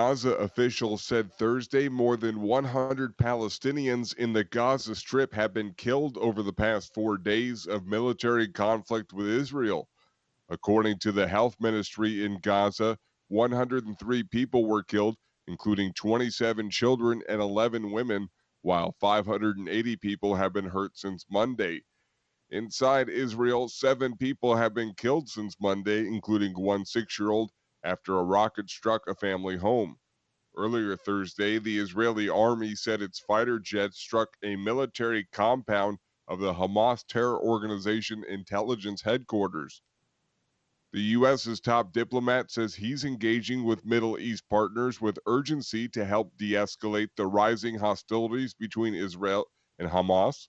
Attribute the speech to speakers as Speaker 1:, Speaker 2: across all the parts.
Speaker 1: Gaza officials said Thursday more than 100 Palestinians in the Gaza Strip have been killed over the past 4 days of military conflict with Israel. According to the health ministry in Gaza, 103 people were killed, including 27 children and 11 women, while 580 people have been hurt since Monday. Inside Israel, 7 people have been killed since Monday, including one 6-year-old, after a rocket struck a family home. Earlier Thursday, the Israeli army said its fighter jets struck a military compound of the Hamas terror organization intelligence headquarters. The U.S.'s top diplomat says he's engaging with Middle East partners with urgency to help de escalate the rising hostilities between Israel and Hamas.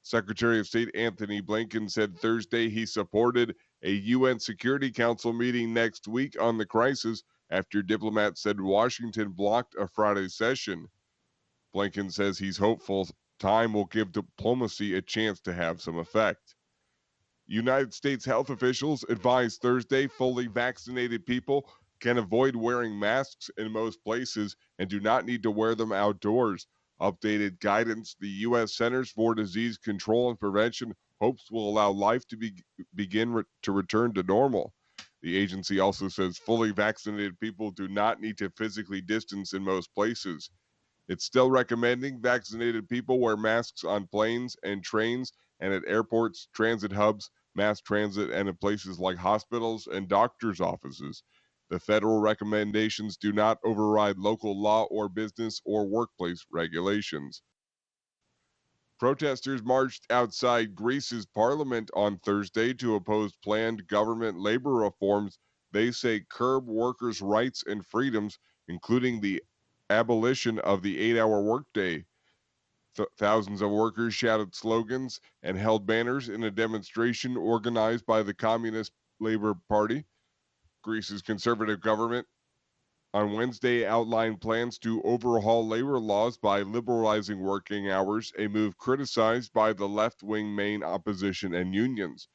Speaker 1: Secretary of State Anthony Blinken said Thursday he supported a UN Security Council meeting next week on the crisis after diplomats said Washington blocked a Friday session. Blinken says he's hopeful time will give diplomacy a chance to have some effect. United States health officials advised Thursday fully vaccinated people can avoid wearing masks in most places and do not need to wear them outdoors. Updated guidance, the U.S. Centers for Disease Control and Prevention hopes will allow life to to return to normal. The agency also says fully vaccinated people do not need to physically distance in most places. It's still recommending vaccinated people wear masks on planes and trains and at airports, transit hubs, mass transit, and in places like hospitals and doctors' offices. The federal recommendations do not override local law or business or workplace regulations. Protesters marched outside Greece's parliament on Thursday to oppose planned government labor reforms they say curb workers' rights and freedoms, including the abolition of the 8-hour workday. Thousands of workers shouted slogans and held banners in a demonstration organized by the Communist Labor Party. Greece's conservative government on Wednesday outlined plans to overhaul labor laws by liberalizing working hours, a move criticized by the left-wing main opposition and unions.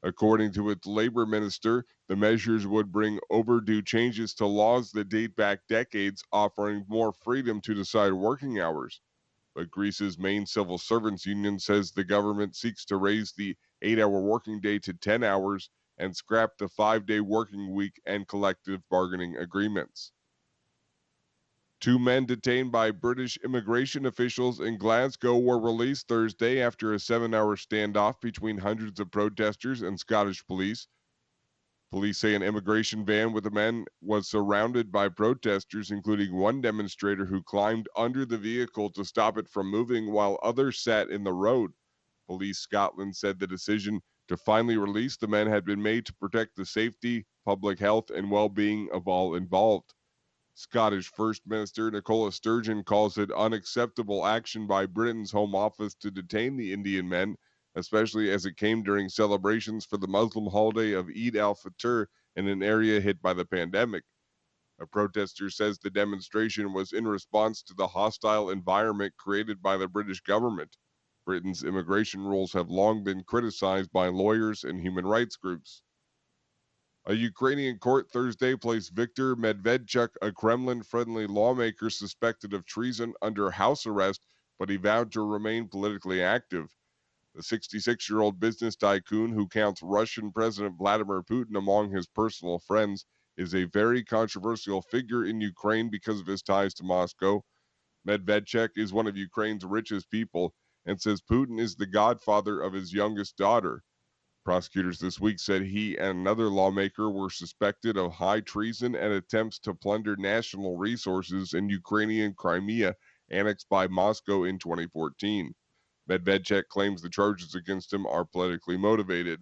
Speaker 1: According to its labor minister, the measures would bring overdue changes to laws that date back decades, offering more freedom to decide working hours. But Greece's main civil servants union says the government seeks to raise the 8-hour working day to 10 hours and scrap the 5-day working week and collective bargaining agreements. 2 men detained by British immigration officials in Glasgow were released Thursday after a 7-hour standoff between hundreds of protesters and Scottish police. Police say an immigration van with the men was surrounded by protesters, including one demonstrator who climbed under the vehicle to stop it from moving while others sat in the road. Police Scotland said the decision to finally release the men had been made to protect the safety, public health, and well-being of all involved. Scottish First Minister Nicola Sturgeon calls it unacceptable action by Britain's Home Office to detain the Indian men, especially as it came during celebrations for the Muslim holiday of Eid al-Fitr in an area hit by the pandemic. A protester says the demonstration was in response to the hostile environment created by the British government. Britain's immigration rules have long been criticized by lawyers and human rights groups. A Ukrainian court Thursday placed Viktor Medvedchuk, a Kremlin-friendly lawmaker suspected of treason, under house arrest, but he vowed to remain politically active. The 66-year-old business tycoon, who counts Russian President Vladimir Putin among his personal friends, is a very controversial figure in Ukraine because of his ties to Moscow. Medvedchuk is one of Ukraine's richest people and says Putin is the godfather of his youngest daughter. Prosecutors this week said he and another lawmaker were suspected of high treason and attempts to plunder national resources in Ukrainian Crimea, annexed by Moscow in 2014. Medvedchuk claims the charges against him are politically motivated.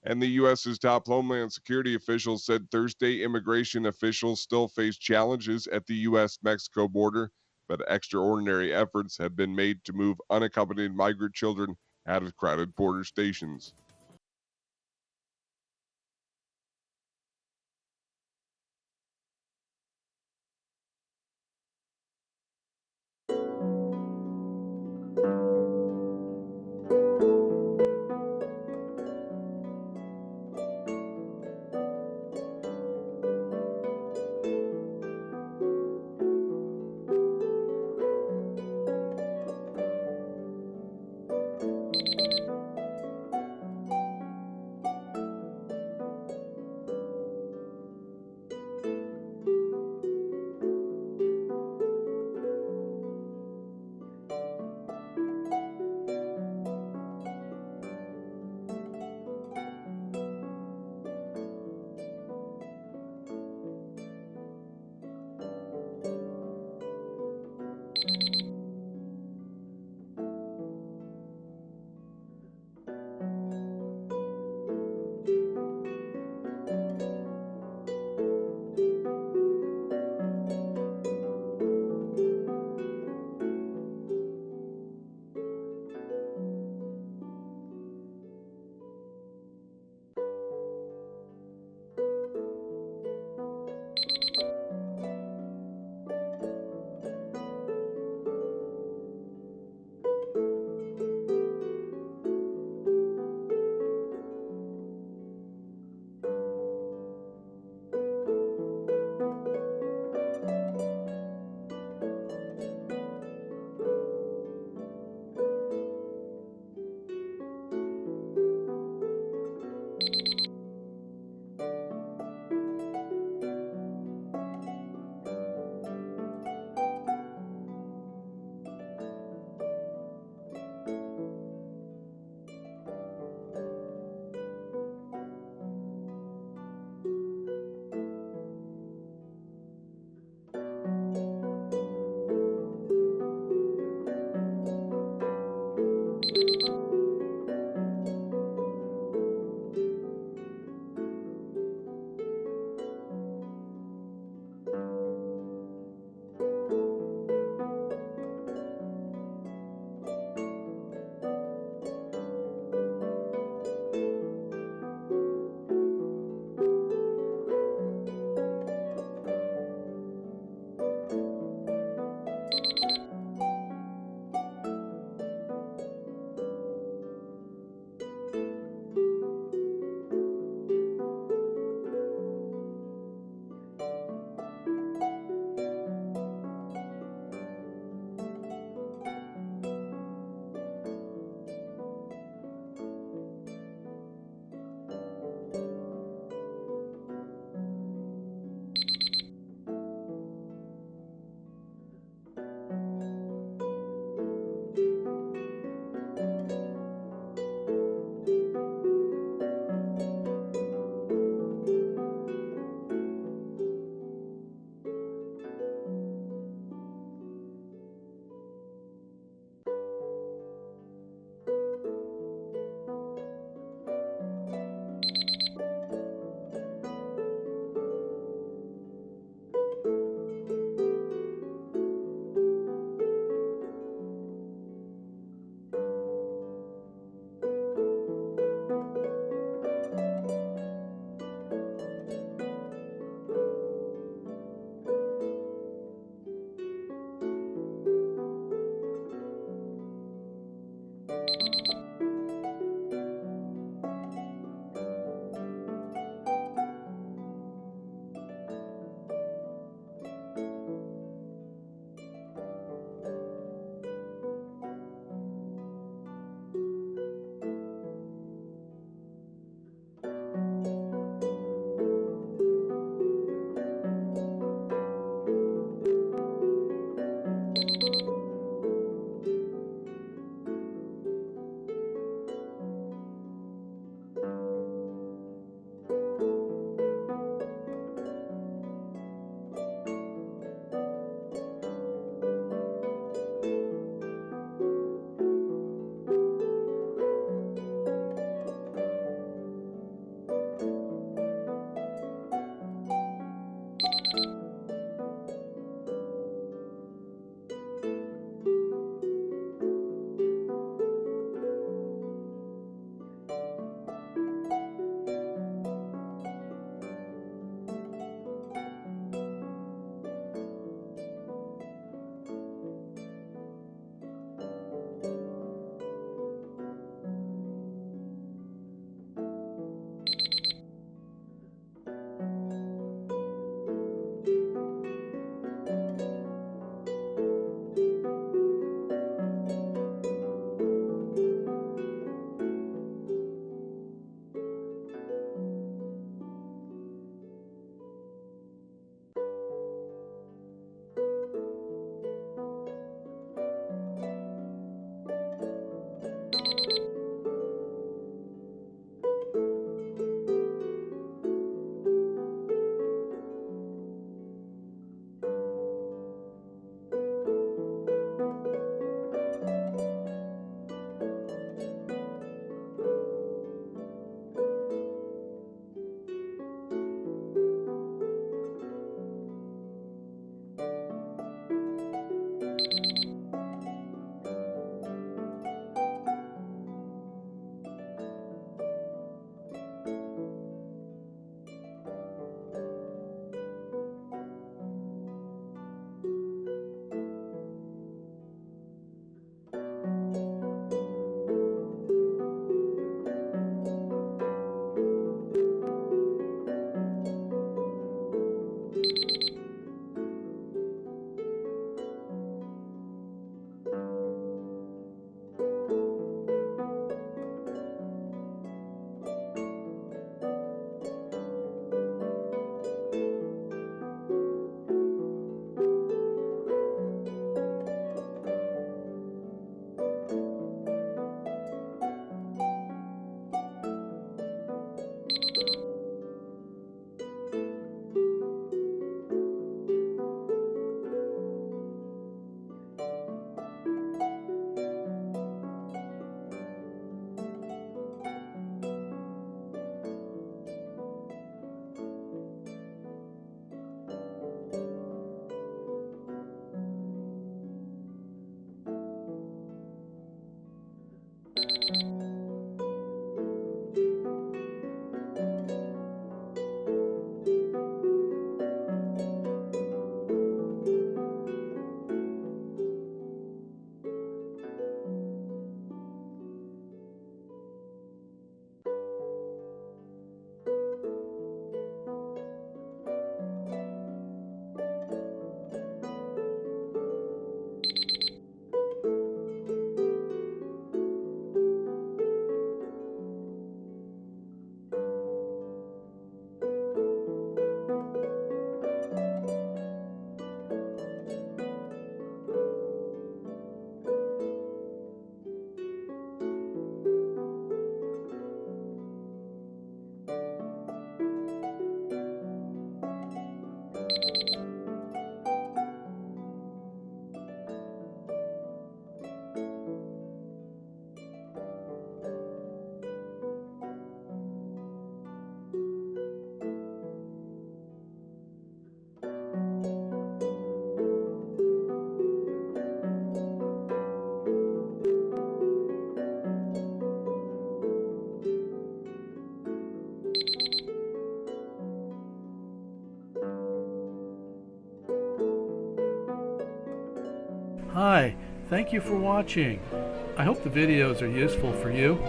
Speaker 1: And the U.S.'s top Homeland Security officials said Thursday immigration officials still face challenges at the U.S.-Mexico border, but extraordinary efforts have been made to move unaccompanied migrant children out of crowded border stations.
Speaker 2: Hi, thank you for watching. I hope the videos are useful for you.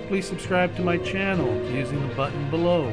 Speaker 2: Please subscribe to my channel using the button below.